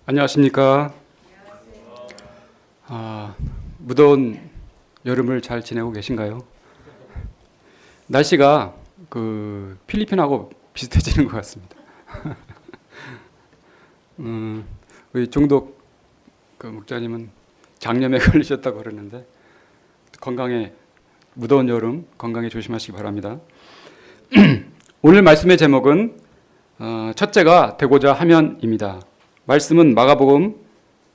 안녕하십니까. 무더운 여름을 잘 지내고 계신가요? 날씨가 필리핀하고 비슷해지는 것 같습니다. 우리 종독 목자님은 장염에 걸리셨다고 그러는데 무더운 여름 건강에 조심하시기 바랍니다. 오늘 말씀의 제목은 첫째가 되고자 하면입니다. 말씀은 마가복음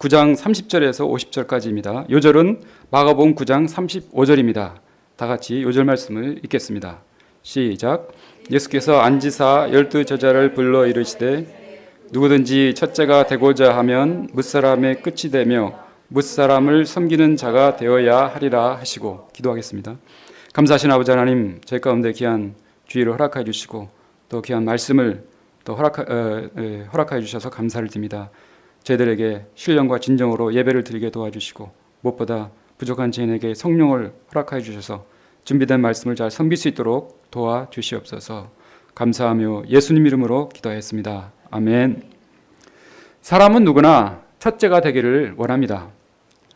9장 30절에서 50절까지입니다. 요절은 마가복음 9장 35절입니다. 다 같이 요절 말씀을 읽겠습니다. 시작. 예수께서 앉으사 12 제자를 불러 이르시되 누구든지 첫째가 되고자 하면 뭇사람의 끝이 되며 뭇사람을 섬기는 자가 되어야 하리라 하시고 기도하겠습니다. 감사하신 아버지 하나님, 저희 가운데 귀한 주의를 허락하여 주시고 또 귀한 말씀을 또 허락하여 주셔서 감사를 드립니다. 저희들에게 신령과 진정으로 예배를 드리게 도와주시고 무엇보다 부족한 저희에게 성령을 허락하여 주셔서 준비된 말씀을 잘 섬길 수 있도록 도와주시옵소서. 감사하며 예수님 이름으로 기도하였습니다. 아멘. 사람은 누구나 첫째가 되기를 원합니다.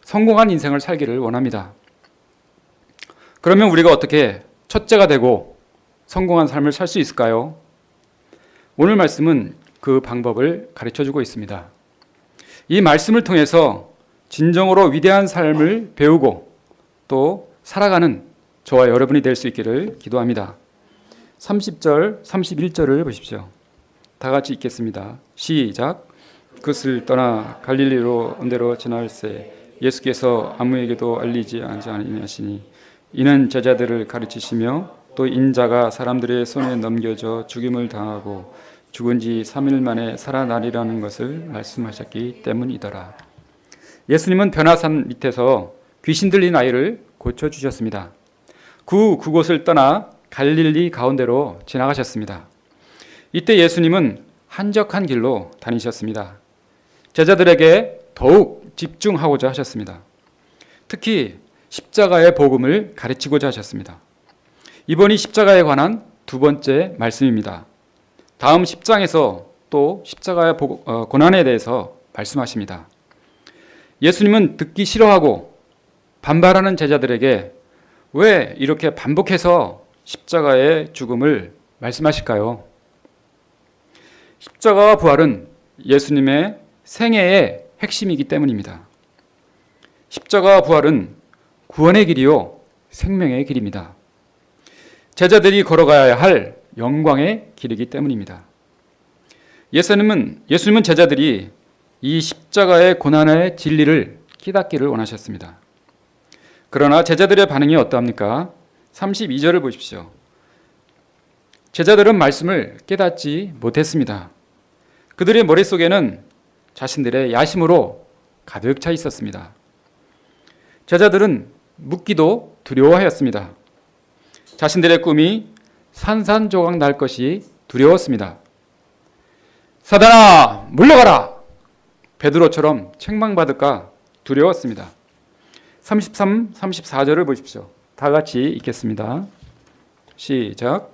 성공한 인생을 살기를 원합니다. 그러면 우리가 어떻게 첫째가 되고 성공한 삶을 살 수 있을까요? 오늘 말씀은 그 방법을 가르쳐주고 있습니다. 이 말씀을 통해서 진정으로 위대한 삶을 배우고 또 살아가는 저와 여러분이 될 수 있기를 기도합니다. 30절, 31절을 보십시오. 다 같이 읽겠습니다. 시작. 그것을 떠나 갈릴리로 온데로 지나갈새 예수께서 아무에게도 알리지 아니하시니 이는 제자들을 가르치시며 또 인자가 사람들의 손에 넘겨져 죽임을 당하고 죽은 지 3일 만에 살아나리라는 것을 말씀하셨기 때문이더라. 예수님은 변화산 밑에서 귀신 들린 아이를 고쳐주셨습니다. 그곳을 떠나 갈릴리 가운데로 지나가셨습니다. 이때 예수님은 한적한 길로 다니셨습니다. 제자들에게 더욱 집중하고자 하셨습니다. 특히 십자가의 복음을 가르치고자 하셨습니다. 이번이 십자가에 관한 두 번째 말씀입니다. 다음 10장에서 또 십자가의 고난에 대해서 말씀하십니다. 예수님은 듣기 싫어하고 반발하는 제자들에게 왜 이렇게 반복해서 십자가의 죽음을 말씀하실까요? 십자가와 부활은 예수님의 생애의 핵심이기 때문입니다. 십자가와 부활은 구원의 길이요 생명의 길입니다. 제자들이 걸어가야 할 영광의 길이기 때문입니다. 예수님은 제자들이 이 십자가의 고난의 진리를 깨닫기를 원하셨습니다. 그러나 제자들의 반응이 어떠합니까? 32절을 보십시오. 제자들은 말씀을 깨닫지 못했습니다. 그들의 머릿속에는 자신들의 야심으로 가득 차 있었습니다. 제자들은 묻기도 두려워하였습니다. 자신들의 꿈이 산산조각 날 것이 두려웠습니다. 사단아, 물러가라! 베드로처럼 책망받을까 두려웠습니다. 33, 34절을 보십시오. 다 같이 읽겠습니다. 시작.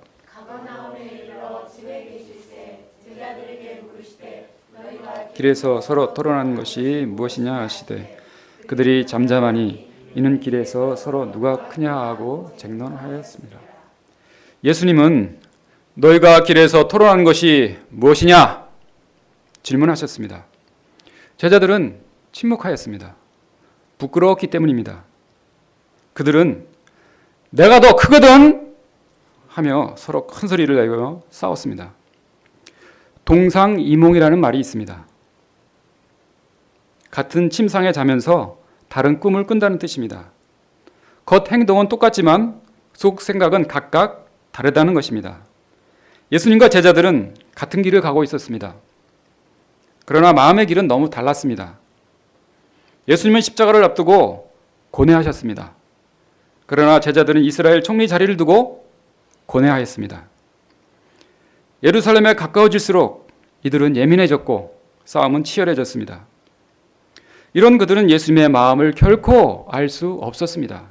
길에서 서로 토론하는 것이 무엇이냐 하시되 그들이 잠잠하니 이는 길에서 서로 누가 크냐 하고 쟁론하였습니다. 예수님은 너희가 길에서 토론하는 것이 무엇이냐 질문하셨습니다. 제자들은 침묵하였습니다. 부끄러웠기 때문입니다. 그들은 내가 더 크거든 하며 서로 큰 소리를 내고 싸웠습니다. 동상이몽이라는 말이 있습니다. 같은 침상에 자면서 다른 꿈을 꾼다는 뜻입니다. 겉 행동은 똑같지만 속 생각은 각각 다르다는 것입니다. 예수님과 제자들은 같은 길을 가고 있었습니다. 그러나 마음의 길은 너무 달랐습니다. 예수님은 십자가를 앞두고 고뇌하셨습니다. 그러나 제자들은 이스라엘 총리 자리를 두고 고뇌하였습니다. 예루살렘에 가까워질수록 이들은 예민해졌고 싸움은 치열해졌습니다. 이런 그들은 예수님의 마음을 결코 알 수 없었습니다.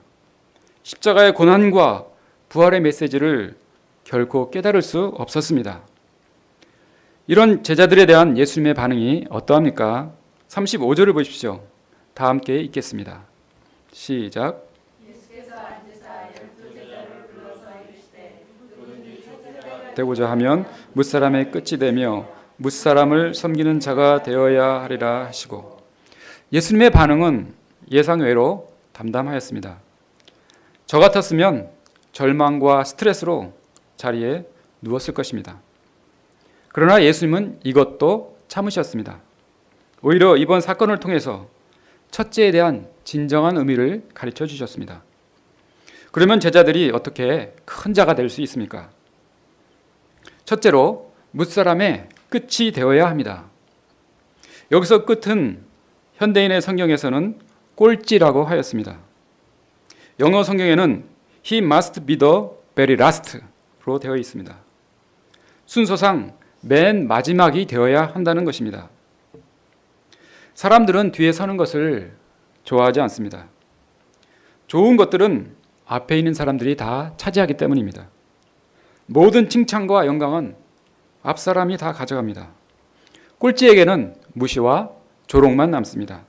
십자가의 고난과 부활의 메시지를 결코 깨달을 수 없었습니다. 이런 제자들에 대한 예수님의 반응이 어떠합니까? 35절을 보십시오. 다 함께 읽겠습니다. 시작. 되고자 하면 뭇사람의 끝이 되며 뭇사람을 섬기는 자가 되어야 하리라 하시고, 예수님의 반응은 예상외로 담담하였습니다. 저 같았으면 절망과 스트레스로 자리에 누웠을 것입니다. 그러나 예수님은 이것도 참으셨습니다. 오히려 이번 사건을 통해서 첫째에 대한 진정한 의미를 가르쳐 주셨습니다. 그러면 제자들이 어떻게 큰 자가 될 수 있습니까? 첫째로 뭇사람의 끝이 되어야 합니다. 여기서 끝은 현대인의 성경에서는 꼴찌라고 하였습니다. 영어 성경에는 He must be the very last로 되어 있습니다. 순서상 맨 마지막이 되어야 한다는 것입니다. 사람들은 뒤에 서는 것을 좋아하지 않습니다. 좋은 것들은 앞에 있는 사람들이 다 차지하기 때문입니다. 모든 칭찬과 영광은 앞 사람이 다 가져갑니다. 꼴찌에게는 무시와 조롱만 남습니다.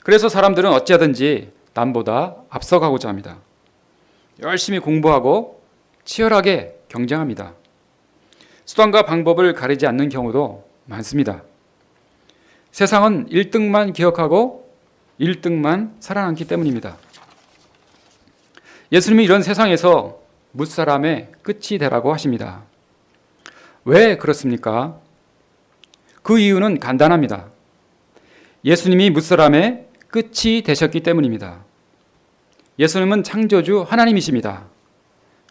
그래서 사람들은 어찌하든지 남보다 앞서가고자 합니다. 열심히 공부하고 치열하게 경쟁합니다. 수단과 방법을 가리지 않는 경우도 많습니다. 세상은 1등만 기억하고 1등만 살아남기 때문입니다. 예수님이 이런 세상에서 뭇사람의 끝이 되라고 하십니다. 왜 그렇습니까? 그 이유는 간단합니다. 예수님이 뭇사람의 끝이 되셨기 때문입니다. 예수님은 창조주 하나님이십니다.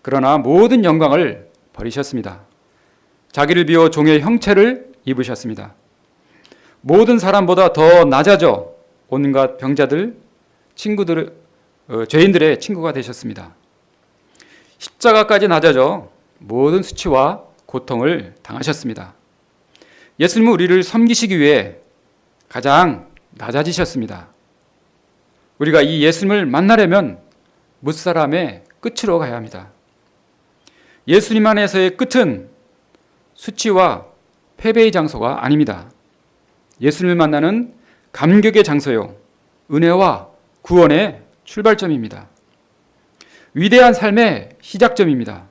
그러나 모든 영광을 버리셨습니다. 자기를 비워 종의 형체를 입으셨습니다. 모든 사람보다 더 낮아져 온갖 병자들, 죄인들의 친구가 되셨습니다. 십자가까지 낮아져 모든 수치와 고통을 당하셨습니다. 예수님은 우리를 섬기시기 위해 가장 낮아지셨습니다. 우리가 이 예수님을 만나려면 뭇사람의 끝으로 가야 합니다. 예수님 안에서의 끝은 수치와 패배의 장소가 아닙니다. 예수님을 만나는 감격의 장소요, 은혜와 구원의 출발점입니다. 위대한 삶의 시작점입니다.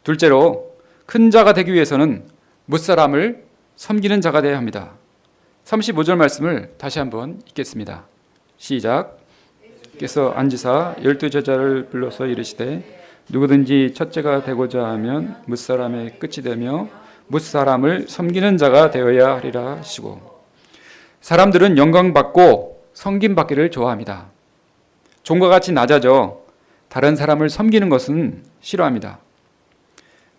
둘째로, 큰 자가 되기 위해서는 뭇사람을 섬기는 자가 되어야 합니다. 35절 말씀을 다시 한번 읽겠습니다. 시작. 께서 앉으사 12제자를 불러서 이르시되 누구든지 첫째가 되고자 하면 뭇사람의 끝이 되며 뭇사람을 섬기는 자가 되어야 하리라 하시고, 사람들은 영광받고 섬김받기를 좋아합니다. 종과 같이 낮아져 다른 사람을 섬기는 것은 싫어합니다.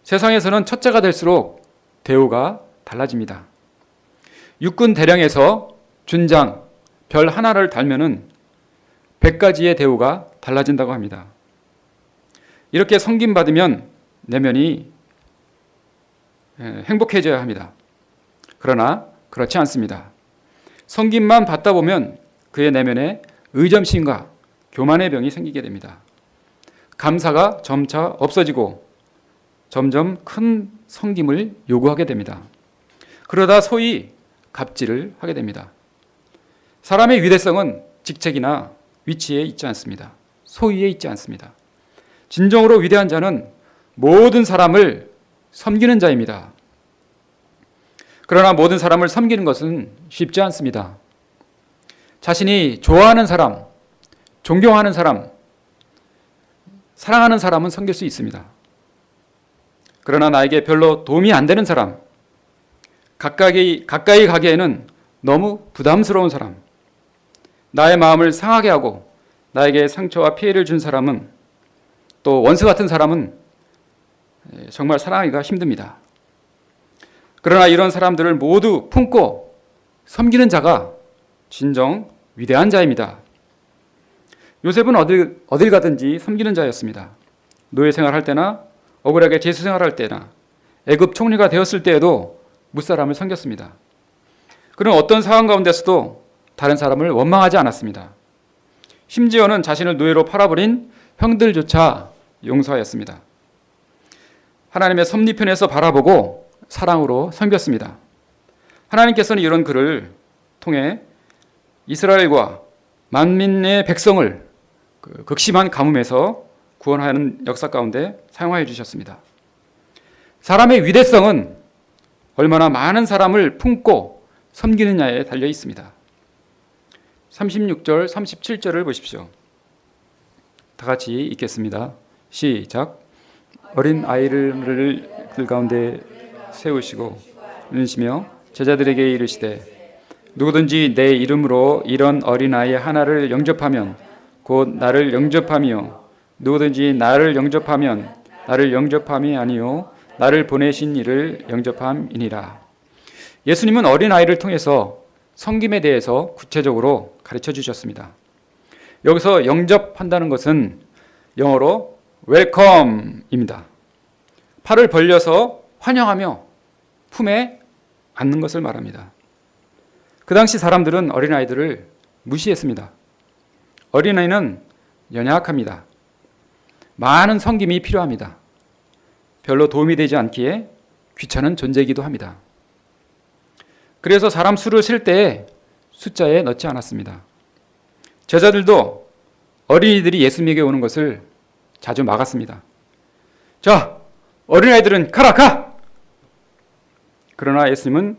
세상에서는 첫째가 될수록 대우가 달라집니다. 육군 대령에서 준장, 별 하나를 달면은 100가지의 대우가 달라진다고 합니다. 이렇게 섬김받으면 내면이 행복해져야 합니다. 그러나 그렇지 않습니다. 섬김만 받다 보면 그의 내면에 의점심과 교만의 병이 생기게 됩니다. 감사가 점차 없어지고 점점 큰 섬김을 요구하게 됩니다. 그러다 소위 갑질을 하게 됩니다. 사람의 위대성은 직책이나 위치에 있지 않습니다. 소위에 있지 않습니다. 진정으로 위대한 자는 모든 사람을 섬기는 자입니다. 그러나 모든 사람을 섬기는 것은 쉽지 않습니다. 자신이 좋아하는 사람, 존경하는 사람, 사랑하는 사람은 섬길 수 있습니다. 그러나 나에게 별로 도움이 안 되는 사람, 가까이 가기에는 너무 부담스러운 사람, 나의 마음을 상하게 하고 나에게 상처와 피해를 준 사람은, 또 원수 같은 사람은 정말 사랑하기가 힘듭니다. 그러나 이런 사람들을 모두 품고 섬기는 자가 진정 위대한 자입니다. 요셉은 어딜 가든지 섬기는 자였습니다. 노예 생활할 때나 억울하게 죄수 생활할 때나 애굽 총리가 되었을 때에도 뭇사람을 섬겼습니다. 그는 어떤 상황 가운데서도 다른 사람을 원망하지 않았습니다. 심지어는 자신을 노예로 팔아버린 형들조차 용서하였습니다. 하나님의 섭리편에서 바라보고 사랑으로 섬겼습니다. 하나님께서는 이런 그를 통해 이스라엘과 만민의 백성을 그 극심한 가뭄에서 구원하는 역사 가운데 사용하여 주셨습니다. 사람의 위대성은 얼마나 많은 사람을 품고 섬기느냐에 달려 있습니다. 36절, 37절을 보십시오. 다 같이 읽겠습니다. 시작. 어린 아이를 들 가운데 세우시고 은시며 제자들에게 이르시되 누구든지 내 이름으로 이런 어린아이 하나를 영접하면 곧 나를 영접하며 누구든지 나를 영접하면 나를 영접함이 아니요 나를 보내신 이를 영접함이니라. 예수님은 어린아이를 통해서 섬김에 대해서 구체적으로 가르쳐 주셨습니다. 여기서 영접한다는 것은 영어로 웰컴입니다. 팔을 벌려서 환영하며 품에 안는 것을 말합니다. 그 당시 사람들은 어린아이들을 무시했습니다. 어린아이는 연약합니다. 많은 섬김이 필요합니다. 별로 도움이 되지 않기에 귀찮은 존재이기도 합니다. 그래서 사람 수를 셀 때 숫자에 넣지 않았습니다. 제자들도 어린이들이 예수님에게 오는 것을 자주 막았습니다. 자, 어린아이들은 가라, 가! 그러나 예수님은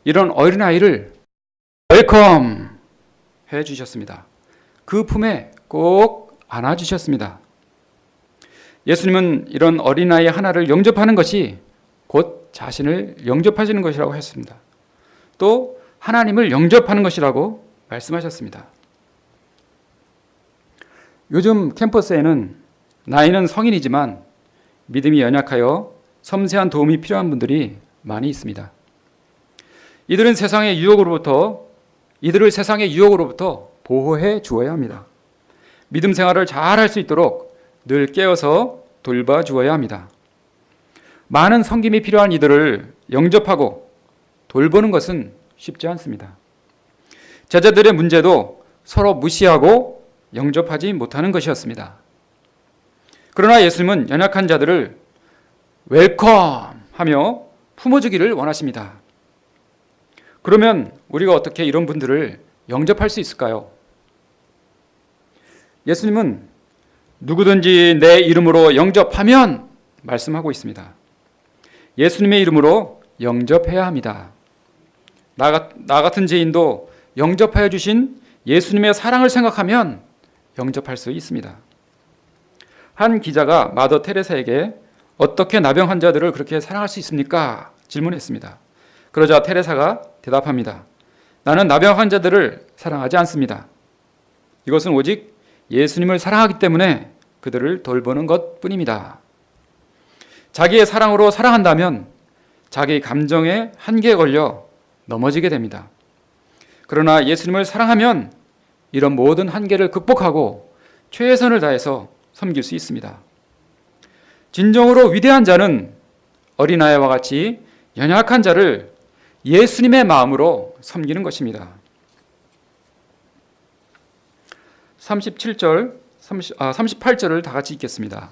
이런 어린아이를 웰컴 해 주셨습니다. 그 품에 꼭 안아주셨습니다. 예수님은 이런 어린아이 하나를 영접하는 것이 곧 자신을 영접하시는 것이라고 했습니다. 또 하나님을 영접하는 것이라고 말씀하셨습니다. 요즘 캠퍼스에는 나이는 성인이지만 믿음이 연약하여 섬세한 도움이 필요한 분들이 많이 있습니다. 이들을 세상의 유혹으로부터 보호해 주어야 합니다. 믿음 생활을 잘 할 수 있도록 늘 깨어서 돌봐 주어야 합니다. 많은 섬김이 필요한 이들을 영접하고 돌보는 것은 쉽지 않습니다. 제자들의 문제도 서로 무시하고 영접하지 못하는 것이었습니다. 그러나 예수님은 연약한 자들을 웰컴하며 품어주기를 원하십니다. 그러면 우리가 어떻게 이런 분들을 영접할 수 있을까요? 예수님은 누구든지 내 이름으로 영접하면 말씀하고 있습니다. 예수님의 이름으로 영접해야 합니다. 나 같은 죄인도 영접하여 주신 예수님의 사랑을 생각하면 영접할 수 있습니다. 한 기자가 마더 테레사에게 어떻게 나병 환자들을 그렇게 사랑할 수 있습니까? 질문했습니다. 그러자 테레사가 대답합니다. 나는 나병 환자들을 사랑하지 않습니다. 이것은 오직 예수님을 사랑하기 때문에 그들을 돌보는 것뿐입니다. 자기의 사랑으로 사랑한다면 자기 감정의 한계에 걸려 넘어지게 됩니다. 그러나 예수님을 사랑하면 이런 모든 한계를 극복하고 최선을 다해서 섬길 수 있습니다. 진정으로 위대한 자는 어린아이와 같이 연약한 자를 예수님의 마음으로 섬기는 것입니다. 38절을 다 같이 읽겠습니다.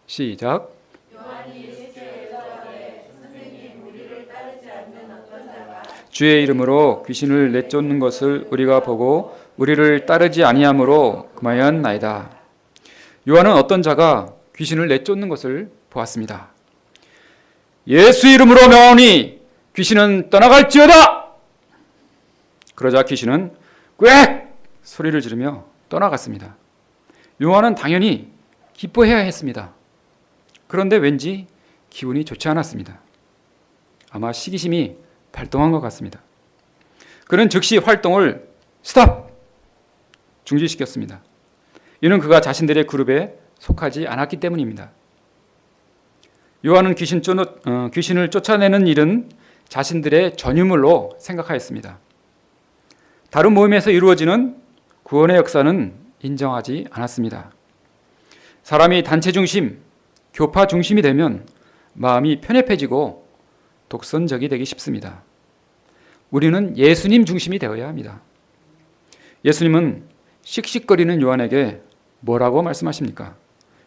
시작. 주의 이름으로 귀신을 내쫓는 것을 우리가 보고 우리를 따르지 아니함으로 금하였나이다. 요한은 어떤 자가 귀신을 내쫓는 것을 보았습니다. 예수 이름으로 명하오니 귀신은 떠나갈지어다. 그러자 귀신은 꽥 소리를 지르며 떠나갔습니다. 요한은 당연히 기뻐해야 했습니다. 그런데 왠지 기분이 좋지 않았습니다. 아마 시기심이 발동한 것 같습니다. 그는 즉시 활동을 스탑! 중지시켰습니다. 이는 그가 자신들의 그룹에 속하지 않았기 때문입니다. 요한은 귀신을 쫓아내는 일은 자신들의 전유물로 생각하였습니다. 다른 모임에서 이루어지는 구원의 역사는 인정하지 않았습니다. 사람이 단체 중심, 교파 중심이 되면 마음이 편협해지고 독선적이 되기 쉽습니다. 우리는 예수님 중심이 되어야 합니다. 예수님은 씩씩거리는 요한에게 뭐라고 말씀하십니까?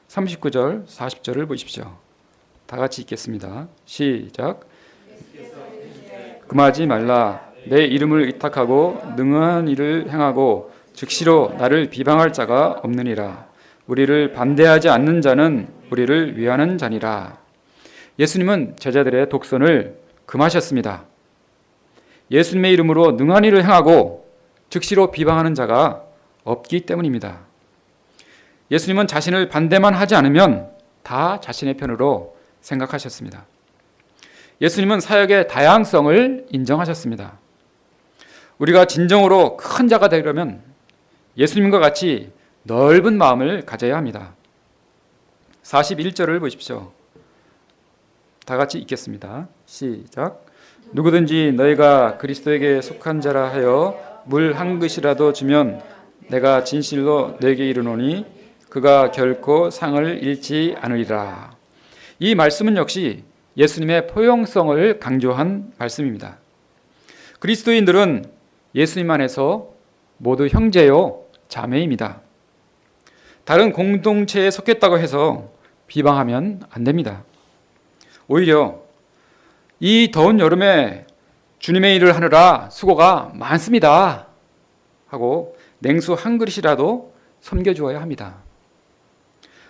39절, 40절을 보십시오. 다 같이 읽겠습니다. 시작. 금하지 말라. 내 이름을 의탁하고 능한 일을 행하고 즉시로 나를 비방할 자가 없느니라. 우리를 반대하지 않는 자는 우리를 위하는 자니라. 예수님은 제자들의 독선을 금하셨습니다. 예수님의 이름으로 능한 일을 행하고 즉시로 비방하는 자가 없기 때문입니다. 예수님은 자신을 반대만 하지 않으면 다 자신의 편으로 생각하셨습니다. 예수님은 사역의 다양성을 인정하셨습니다. 우리가 진정으로 큰 자가 되려면 예수님과 같이 넓은 마음을 가져야 합니다. 41절을 보십시오. 다 같이 읽겠습니다. 시작. 누구든지 너희가 그리스도에게 속한 자라 하여 물 한 그릇이라도 주면 내가 진실로 너에게 이르노니 그가 결코 상을 잃지 않으리라. 이 말씀은 역시 예수님의 포용성을 강조한 말씀입니다. 그리스도인들은 예수님 안에서 모두 형제요 자매입니다. 다른 공동체에 속했다고 해서 비방하면 안 됩니다. 오히려 이 더운 여름에 주님의 일을 하느라 수고가 많습니다 하고 냉수 한 그릇이라도 섬겨주어야 합니다.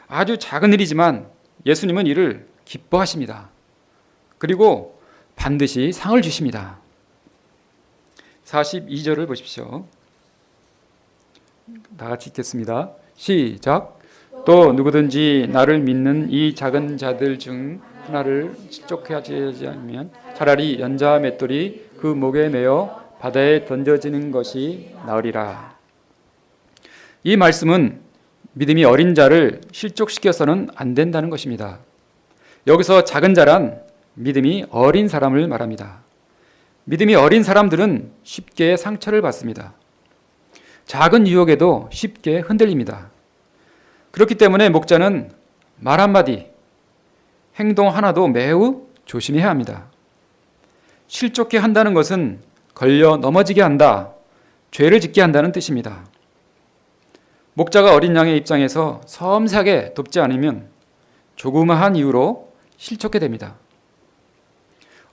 아주 작은 일이지만 예수님은 이를 기뻐하십니다. 그리고 반드시 상을 주십니다. 42절을 보십시오. 다 같이 읽겠습니다. 시작. 또 누구든지 나를 믿는 이 작은 자들 중 하나를 실족하지 않으면 차라리 연자 맷돌이 그 목에 매어 바다에 던져지는 것이 나으리라. 이 말씀은 믿음이 어린 자를 실족시켜서는 안 된다는 것입니다. 여기서 작은 자란 믿음이 어린 사람을 말합니다. 믿음이 어린 사람들은 쉽게 상처를 받습니다. 작은 유혹에도 쉽게 흔들립니다. 그렇기 때문에 목자는 말 한마디, 행동 하나도 매우 조심해야 합니다. 실족해 한다는 것은 걸려 넘어지게 한다, 죄를 짓게 한다는 뜻입니다. 목자가 어린 양의 입장에서 섬세하게 돕지 않으면 조그마한 이유로 실족해 됩니다.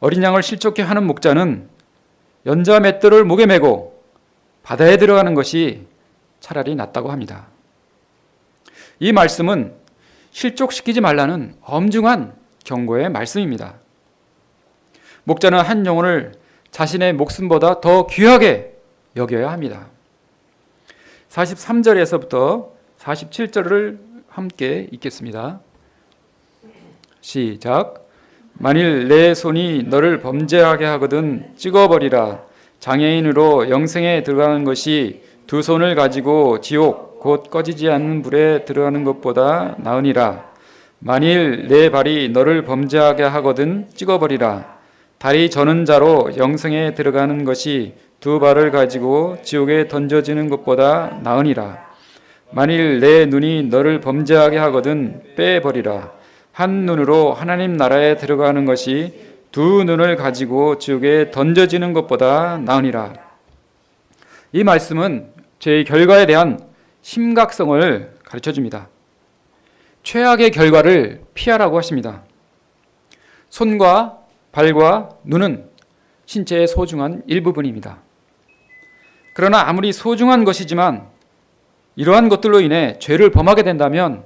어린 양을 실족해 하는 목자는 연자 맷돌을 목에 메고 바다에 들어가는 것이 차라리 낫다고 합니다. 이 말씀은 실족시키지 말라는 엄중한 경고의 말씀입니다. 목자는 한 영혼을 자신의 목숨보다 더 귀하게 여겨야 합니다. 43절에서부터 47절을 함께 읽겠습니다. 시작. 만일 내 손이 너를 범죄하게 하거든 찍어버리라. 장애인으로 영생에 들어가는 것이 두 손을 가지고 지옥 곧 꺼지지 않는 불에 들어가는 것보다 나으니라. 만일 내 발이 너를 범죄하게 하거든 찍어버리라. 다리 저는 자로 영생에 들어가는 것이 두 발을 가지고 지옥에 던져지는 것보다 나으니라. 만일 내 눈이 너를 범죄하게 하거든 빼버리라. 한 눈으로 하나님 나라에 들어가는 것이 두 눈을 가지고 지옥에 던져지는 것보다 나으니라. 이 말씀은 죄의 결과에 대한 심각성을 가르쳐줍니다. 최악의 결과를 피하라고 하십니다. 손과 발과 눈은 신체의 소중한 일부분입니다. 그러나 아무리 소중한 것이지만 이러한 것들로 인해 죄를 범하게 된다면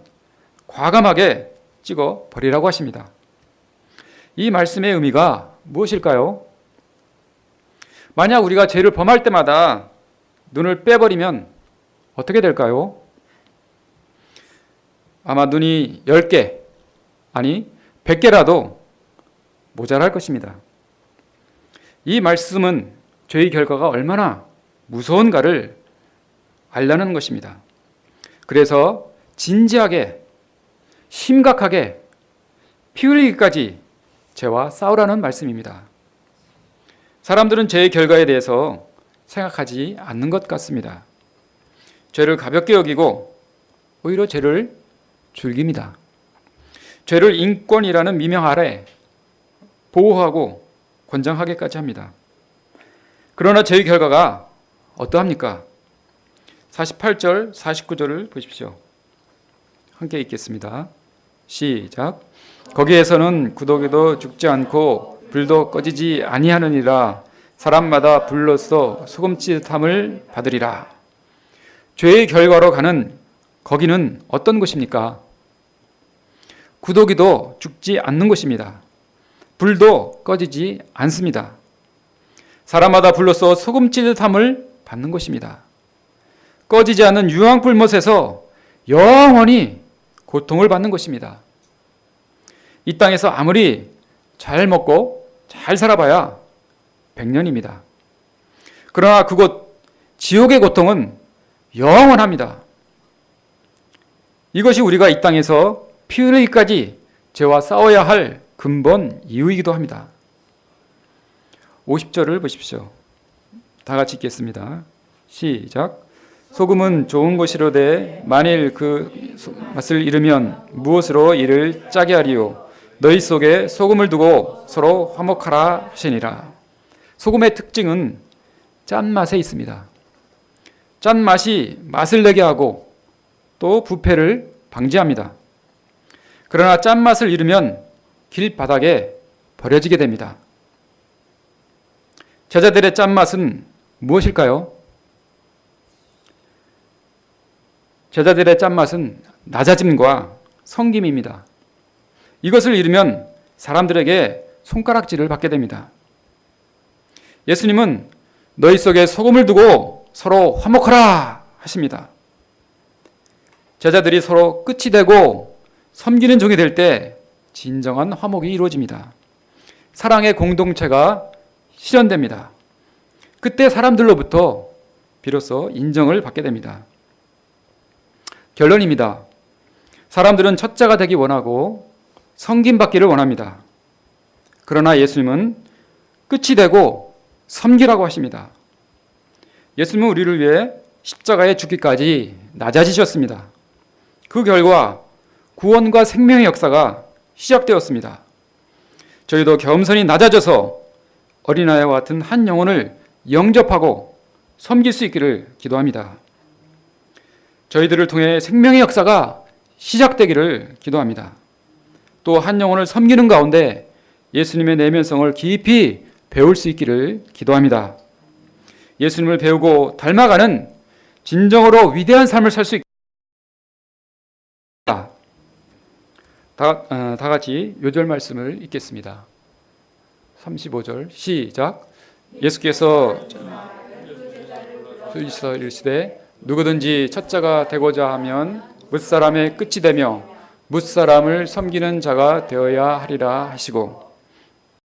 과감하게 찍어 버리라고 하십니다. 이 말씀의 의미가 무엇일까요? 만약 우리가 죄를 범할 때마다 눈을 빼버리면 어떻게 될까요? 아마 눈이 10개, 아니 100개라도 모자랄 것입니다. 이 말씀은 죄의 결과가 얼마나 무서운가를 알라는 것입니다. 그래서 진지하게, 심각하게 피 흘리기까지 죄와 싸우라는 말씀입니다. 사람들은 죄의 결과에 대해서 생각하지 않는 것 같습니다. 죄를 가볍게 여기고 오히려 죄를 즐깁니다. 죄를 인권이라는 미명 아래 보호하고 권장하게까지 합니다. 그러나 죄의 결과가 어떠합니까? 48절, 49절을 보십시오. 함께 읽겠습니다. 시작. 거기에서는 구더기도 죽지 않고 불도 꺼지지 아니하느니라. 사람마다 불로써 소금짓함을 받으리라. 죄의 결과로 가는 거기는 어떤 곳입니까? 구더기도 죽지 않는 곳입니다. 불도 꺼지지 않습니다. 사람마다 불로써 소금짓함을 받는 곳입니다. 꺼지지 않는 유황불못에서 영원히 고통을 받는 곳입니다. 이 땅에서 아무리 잘 먹고 잘 살아봐야 100년입니다. 그러나 그곳 지옥의 고통은 영원합니다. 이것이 우리가 이 땅에서 피 흘리기까지 죄와 싸워야 할 근본 이유이기도 합니다. 50절을 보십시오. 다 같이 읽겠습니다. 시작. 소금은 좋은 것이로되 만일 그 맛을 잃으면 무엇으로 이를 짜게 하리요. 너희 속에 소금을 두고 서로 화목하라 하시니라. 소금의 특징은 짠맛에 있습니다. 짠맛이 맛을 내게 하고 또 부패를 방지합니다. 그러나 짠맛을 잃으면 길바닥에 버려지게 됩니다. 제자들의 짠맛은 무엇일까요? 제자들의 짠맛은 낮아짐과 성김입니다. 이것을 잃으면 사람들에게 손가락질을 받게 됩니다. 예수님은 너희 속에 소금을 두고 서로 화목하라 하십니다. 제자들이 서로 끝이 되고 섬기는 종이 될 때 진정한 화목이 이루어집니다. 사랑의 공동체가 실현됩니다. 그때 사람들로부터 비로소 인정을 받게 됩니다. 결론입니다. 사람들은 첫자가 되기 원하고 섬김받기를 원합니다. 그러나 예수님은 끝이 되고 섬기라고 하십니다. 예수님은 우리를 위해 십자가에 죽기까지 낮아지셨습니다. 그 결과 구원과 생명의 역사가 시작되었습니다. 저희도 겸손히 낮아져서 어린아이와 같은 한 영혼을 영접하고 섬길 수 있기를 기도합니다. 저희들을 통해 생명의 역사가 시작되기를 기도합니다. 또 한 영혼을 섬기는 가운데 예수님의 내면성을 깊이 배울 수 있기를 기도합니다. 예수님을 배우고 닮아가는 진정으로 위대한 삶을 살 수 있다. 다 같이 요절 말씀을 읽겠습니다. 35절 시작. 예수께서 이르시되 누구든지 첫자가 되고자 하면 뭇사람의 끝이 되며 뭇사람을 섬기는 자가 되어야 하리라 하시고